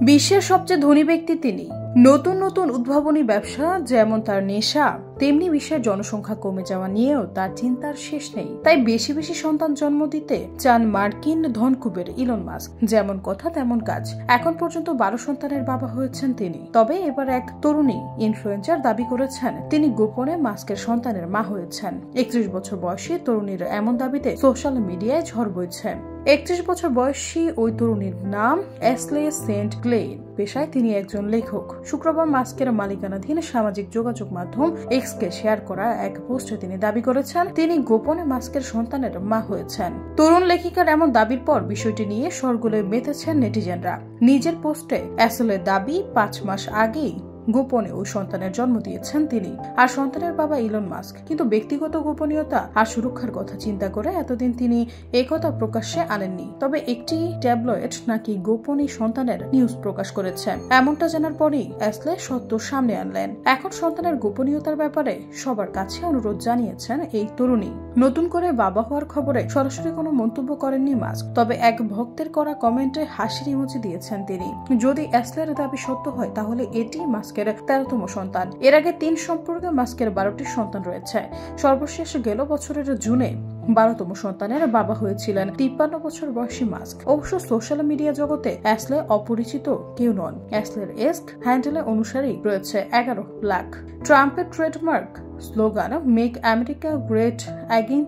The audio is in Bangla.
বিশ্বের সবচেয়ে ধনী ব্যক্তি তিনি। নতুন নতুন উদ্ভাবনী ব্যবসা যেমন তার নেশা, তেমনি বিশ্বের জনসংখ্যা কমে যাওয়া নিয়েও তার চিন্তার শেষ নেই। তাই বেশি বেশি সন্তান জন্ম দিতে চান মার্কিন ধনকুবের ইলন মাস্ক। যেমন কথা তেমন কাজ। এখন পর্যন্ত 12 সন্তানের বাবা হয়েছেন তিনি। তবে এবার এক তরুণী ইনফ্লুয়েন্সার দাবি করেছেন তিনি গোপনে মাস্কের সন্তানের মা হয়েছেন। 31 বছর বয়সী তরুণীর এমন দাবিতে সোশ্যাল মিডিয়ায় ঝড় বইছে। 31 বছর বয়সী ওই তরুণীর নাম অ্যাশলে সেন্ট ক্লেইন। পেশায় তিনি একজন লেখক। শুক্রবার মাস্কের মালিকানাধীন সামাজিক যোগাযোগ মাধ্যম এক্সকে শেয়ার করা এক পোস্টে তিনি দাবি করেছেন তিনি গোপনে মাস্কের সন্তানের মা হয়েছেন। তরুণ লেখিকার এমন দাবির পর বিষয়টি নিয়ে শোরগোলে মেতেছেন নেটিজেনরা। নিজের পোস্টে অ্যাশলের দাবি 5 মাস আগেই গোপনে ওই সন্তানের জন্ম দিয়েছেন তিনি। আর সন্তানের বাবা ইলন মাস্ক। কিন্তু ব্যক্তিগত গোপনীয়তা আর সুরক্ষার কথা চিন্তা করে এতদিন তিনি একথা প্রকাশ্যে আনেননি। তবে একটি ট্যাবলয়েড নাকি গোপনে সন্তানের নিউজ প্রকাশ করেছে। এমনটা জানার পরই অ্যাশলে সত্য সামনে আনলেন। এখন সন্তানের গোপনীয়তার ব্যাপারে সবার কাছে অনুরোধ জানিয়েছেন এই তরুণী। নতুন করে বাবা হওয়ার খবরে সরাসরি কোনো মন্তব্য করেননি মাস্ক। তবে এক ভক্তের করা কমেন্টে হাসির ইমোজি দিয়েছেন তিনি। যদি অ্যাশলের দাবি সত্য হয় তাহলে এটি মাস্ক 13তম সন্তান। এর আগে 3 সম্পর্কে মাস্কের 12টি সন্তান রয়েছে। সর্বশেষ গেল বছরের জুনে 12তম সন্তানের বাবা হয়েছিলেন 53 বছর বয়সী মাস্ক। অবশ্য সোশ্যাল মিডিয়া জগতে অ্যাশলে অপরিচিত কেউ নন। অ্যাশলের এক্স হ্যান্ডেলে অনুসারী রয়েছে 11 লাখ। ট্রাম্পের trademark slogan make America great again